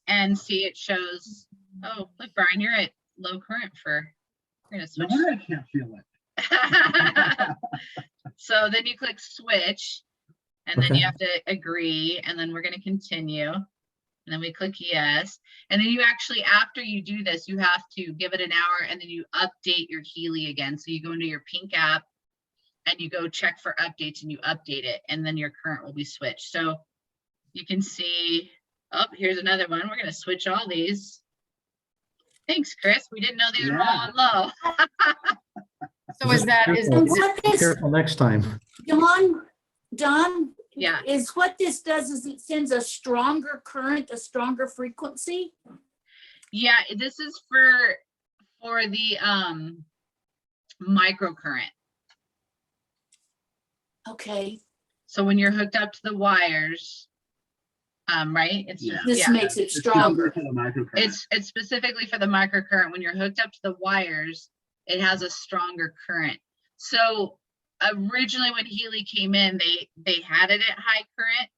Speaker 1: and see it shows. Oh, look, Brian, you're at low current we're gonna switch.
Speaker 3: No, I can't feel it.
Speaker 1: So then you click switch, and then you have to agree, and then we're going to continue, and then we click yes, and then you actually, after you do this, you have to give it an hour, and then you update your Healy again. So you go into your pink app and you go check for updates, and you update it, and then your current will be switched. So you can see, oh, here's another one. We're going to switch all these. Thanks, Chris. We didn't know these were all on low.
Speaker 5: So is
Speaker 2: Be careful next time.
Speaker 7: Don,
Speaker 1: Yeah.
Speaker 7: is what this does is it sends a stronger current, a stronger frequency?
Speaker 1: Yeah, this is for the microcurrent.
Speaker 7: Okay.
Speaker 1: So when you're hooked up to the wires, right? It's
Speaker 3: Yeah.
Speaker 7: This makes it stronger.
Speaker 1: It's specifically for the microcurrent. When you're hooked up to the wires, it has a stronger current. So originally when Healy came in, they had it at high current,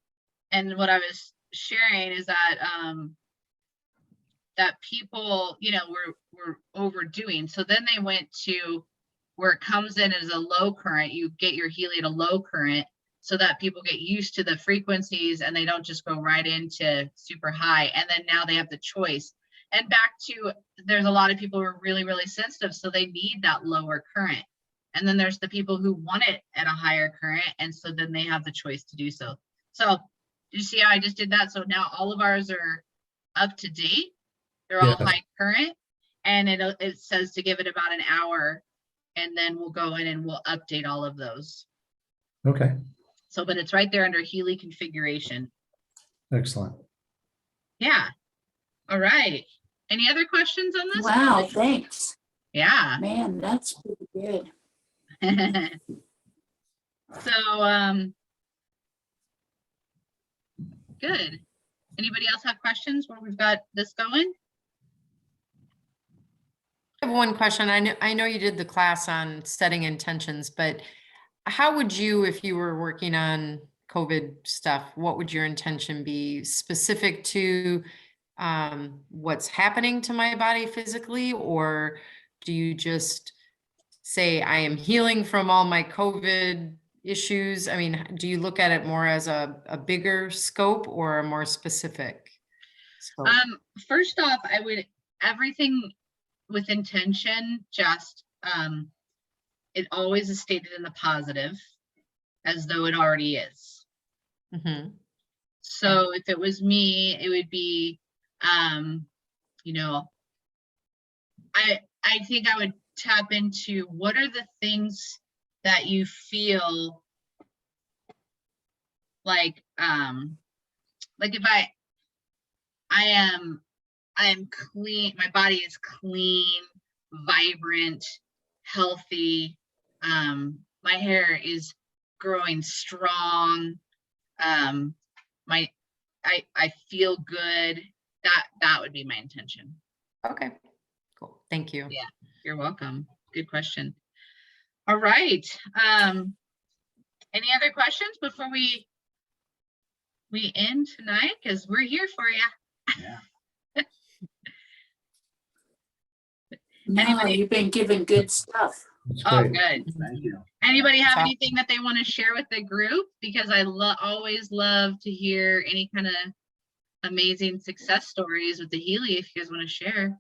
Speaker 1: and what I was sharing is that that people were overdoing. So then they went to where it comes in as a low current. You get your Healy at a low current, so that people get used to the frequencies and they don't just go right into super high. And then now they have the choice. And back to, there's a lot of people who are really, really sensitive, so they need that lower current. And then there's the people who want it at a higher current, and so then they have the choice to do so. So Did you see how I just did that? So now all of ours are up to date. They're all
Speaker 2: Yeah.
Speaker 1: high current, and it says to give it about an hour, and then we'll go in and we'll update all of those.
Speaker 2: Okay,
Speaker 1: So, but it's right there under Healy configuration.
Speaker 2: excellent.
Speaker 1: Yeah. All right. Any other questions on this?
Speaker 7: Wow, thanks.
Speaker 1: Yeah.
Speaker 7: Man, that's pretty good.
Speaker 1: So, good. Anybody else have questions while we've got this going?
Speaker 5: I have one question. I know you did the class on setting intentions, but how would you, if you were working on COVID stuff, what would your intention be specific to what's happening to my body physically? Or do you just say, I am healing from all my COVID issues? I mean, do you look at it more as a bigger scope or a more specific scope?
Speaker 1: First off, I would, everything with intention, just, it always is stated in the positive as though it already is.
Speaker 5: Mm-hmm.
Speaker 1: So if it was me, it would be, you know, I think I would tap into what are the things that you feel like if I am clean, my body is clean, vibrant, healthy, my hair is growing strong, I feel good. That would be my intention.
Speaker 5: Okay, cool. Thank you.
Speaker 1: Yeah, you're welcome. Good question. All right. Any other questions before we end tonight? Because we're here for you.
Speaker 3: Yeah.
Speaker 7: No,
Speaker 1: Anybody-
Speaker 7: you've been given good stuff.
Speaker 2: That's
Speaker 1: Oh,
Speaker 2: great.
Speaker 1: good.
Speaker 3: Thank you.
Speaker 1: Anybody have
Speaker 5: Top.
Speaker 1: anything that they want to share with the group? Because I always love to hear any kind of amazing success stories with the Healy if you guys want to share.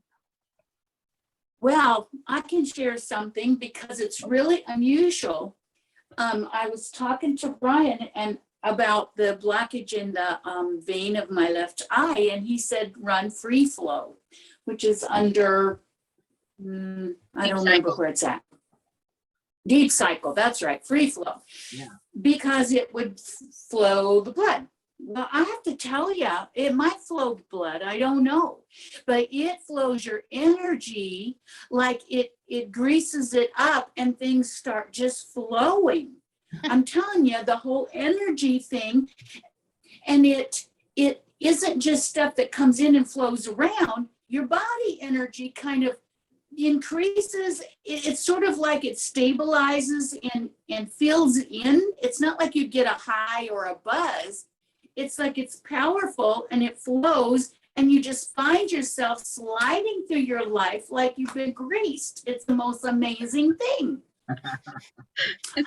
Speaker 7: Well, I can share something because it's really unusual. I was talking to Brian and about the blockage in the vein of my left eye, and he said run free flow, which is under, I
Speaker 1: Deep
Speaker 7: don't remember
Speaker 1: cycle.
Speaker 7: where it's at. Deep cycle, that's right, free flow.
Speaker 3: Yeah.
Speaker 7: Because it would flow the blood. Well, I have to tell you, it might flow blood, I don't know, but it flows your energy like it greases it up and things start just flowing. I'm telling you, the whole energy thing, and it isn't just stuff that comes in and flows around. Your body energy kind of increases. It's sort of like it stabilizes and fills in. It's not like you get a high or a buzz. It's like it's powerful and it flows, and you just find yourself sliding through your life like you've been greased. It's the most amazing thing.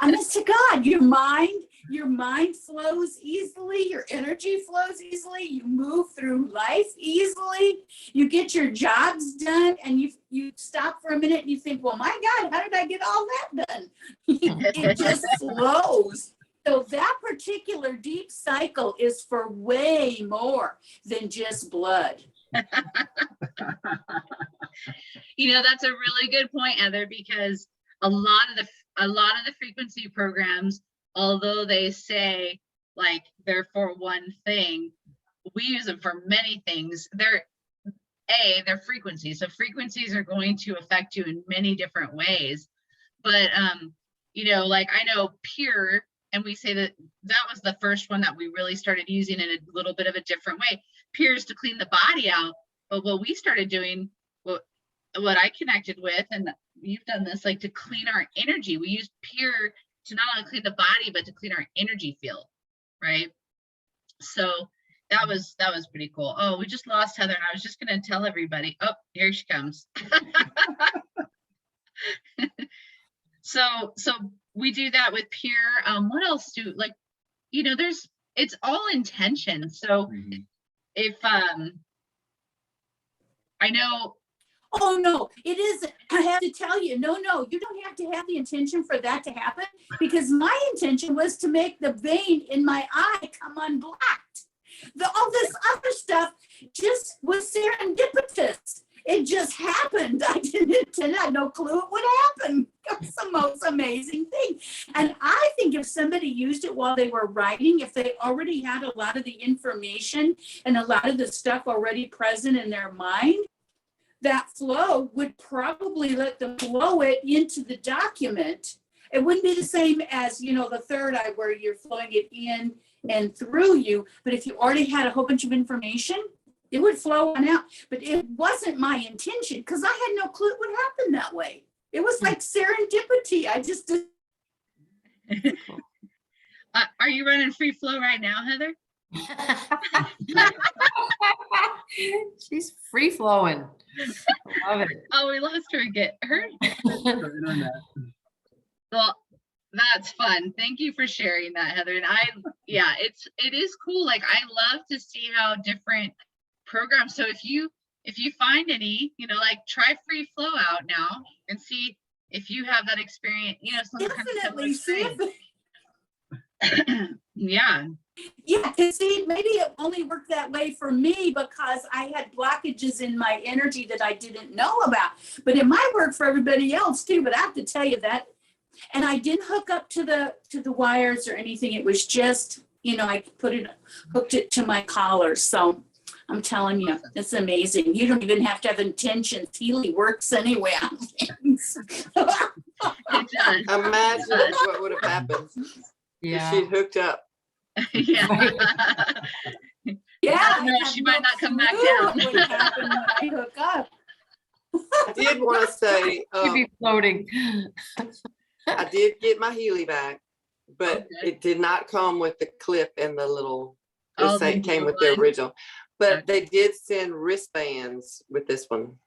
Speaker 7: Honest to God, your mind flows easily, your energy flows easily, you move through life easily, you get your jobs done, and you stop for a minute and you think, well, my God, how did I get all that done? It just flows. So that particular deep cycle is for way more than just blood.
Speaker 1: You know, that's a really good point, Heather, because a lot of the frequency programs, although they say like they're for one thing, we use them for many things. They're frequencies. So frequencies are going to affect you in many different ways. But you know, like I know Pure, and we say that was the first one that we really started using in a little bit of a different way. Pure is to clean the body out. But what we started doing, what I connected with, and you've done this, like to clean our energy. We use Pure to not only clean the body, but to clean our energy field, right? So that was pretty cool. Oh, we just lost Heather, and I was just going to tell everybody. Oh, here she comes. So we do that with Pure. What else like, you know, it's all intention. So
Speaker 3: Mhm.
Speaker 1: if I know.
Speaker 7: Oh, no, it isn't. I have to tell you, no, you don't have to have the intention for that to happen, because my intention was to make the vein in my eye come unblocked. All this other stuff just was serendipitous. It just happened. I had no clue it would happen. It's the most amazing thing. And I think if somebody used it while they were writing, if they already had a lot of the information and a lot of the stuff already present in their mind, that flow would probably let them flow it into the document. It wouldn't be the same as, the third eye where you're flowing it in and through you. But if you already had a whole bunch of information, it would flow on out. But it wasn't my intention because I had no clue it would happen that way. It was like serendipity. I just
Speaker 1: Are you running free flow right now, Heather?
Speaker 5: She's free flowing. Love it.
Speaker 1: Oh, we lost her again.
Speaker 3: The internet.
Speaker 1: Well, that's fun. Thank you for sharing that, Heather. And it is cool. Like, I love to see how different programs. So if you find any, like, try free flow out now and see if you have that experience, some kind of
Speaker 7: definitely see if
Speaker 1: yeah.
Speaker 7: Yeah, because see, maybe it only worked that way for me because I had blockages in my energy that I didn't know about. But it might work for everybody else too. But I have to tell you that, and I didn't hook up to the wires or anything. It was just, I hooked it to my collar. So I'm telling you, it's amazing. You don't even have to have intentions. Healy works anyway on things.
Speaker 1: It does.
Speaker 6: Imagine what would have happened if
Speaker 5: Yeah.
Speaker 6: she'd hooked up.
Speaker 1: Yeah.
Speaker 7: Yeah,
Speaker 1: No, she might not come back
Speaker 7: clue
Speaker 1: down.
Speaker 7: what would happen when I hook up.
Speaker 6: I did want to say,
Speaker 5: You'd be floating.
Speaker 6: I did get my Healy back, but
Speaker 1: Okay.
Speaker 6: it did not come with the clip and the little,
Speaker 1: Oh,
Speaker 6: it came with the original. But they did send wristbands with this one.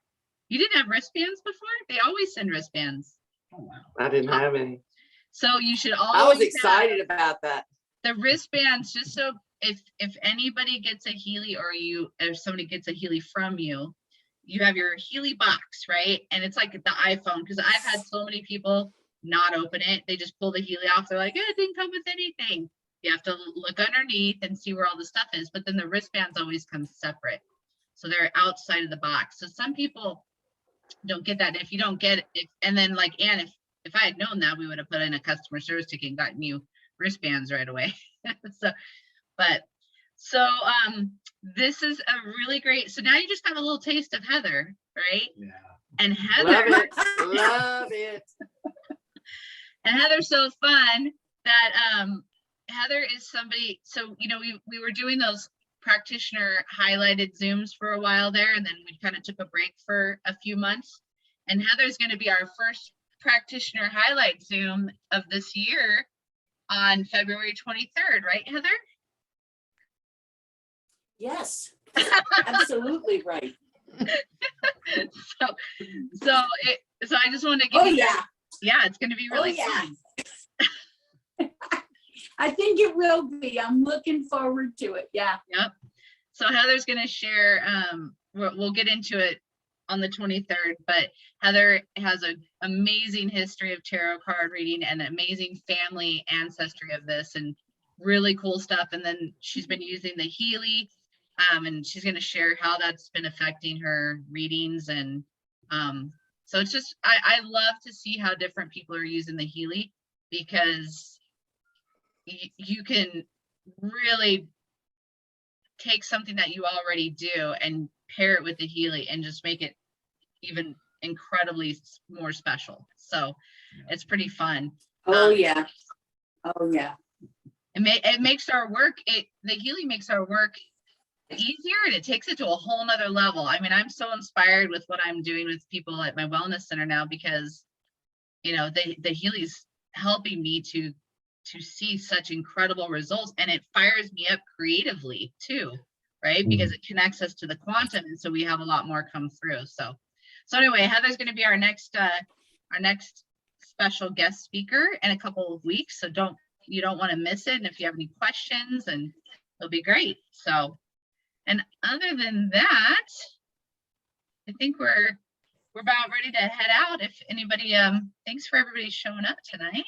Speaker 1: You didn't have wristbands before? They always send wristbands.
Speaker 3: Oh, wow.
Speaker 6: I didn't have any.
Speaker 1: So you should
Speaker 6: I
Speaker 1: always
Speaker 6: was excited about that.
Speaker 1: have the wristbands, just so if anybody gets a Healy or somebody gets a Healy from you, you have your Healy box, right? And it's like the iPhone, because I've had so many people not open it. They just pull the Healy off. They're like, it didn't come with anything. You have to look underneath and see where all the stuff is. But then the wristbands always come separate. So they're outside of the box. So some people don't get that. If you don't get it, and then like Ann, if I had known that, we would have put in a customer service ticket and gotten you wristbands right away. So this is a really great, so now you just got a little taste of Heather, right?
Speaker 3: Yeah.
Speaker 1: And
Speaker 6: Love
Speaker 1: Heather,
Speaker 6: it. Love it.
Speaker 1: and Heather's so fun that Heather is somebody, so we were doing those practitioner highlighted Zooms for a while there, and then we kind of took a break for a few months, and Heather's going to be our first practitioner highlight Zoom of this year on February 23rd, right, Heather?
Speaker 7: Yes, absolutely right.
Speaker 1: So I just wanted to give
Speaker 7: Oh,
Speaker 1: you
Speaker 7: yeah.
Speaker 1: yeah, it's going to be really
Speaker 7: yeah.
Speaker 1: fun.
Speaker 7: I think it will be. I'm looking forward to it. Yeah.
Speaker 1: Yep. So Heather's going to share, we'll get into it on the 23rd, but Heather has an amazing history of tarot card reading and amazing family ancestry of this and really cool stuff. And then she's been using the Healy, and she's going to share how that's been affecting her readings. And so it's just, I love to see how different people are using the Healy, because you can really take something that you already do and pair it with the Healy and just make it even incredibly more special. So it's pretty fun.
Speaker 7: Oh, yeah. Oh, yeah.
Speaker 1: It makes our work, the Healy makes our work easier, and it takes it to a whole nother level. I mean, I'm so inspired with what I'm doing with people at my wellness center now, because the Healy's helping me to see such incredible results, and it fires me up creatively too, right? Because it connects us to the quantum, and so we have a lot more come through. So anyway, Heather's going to be our next special guest speaker in a couple of weeks, so you don't want to miss it. And if you have any questions, and it'll be great. So, and other than that, I think we're about ready to head out. If anybody, thanks for everybody showing up tonight.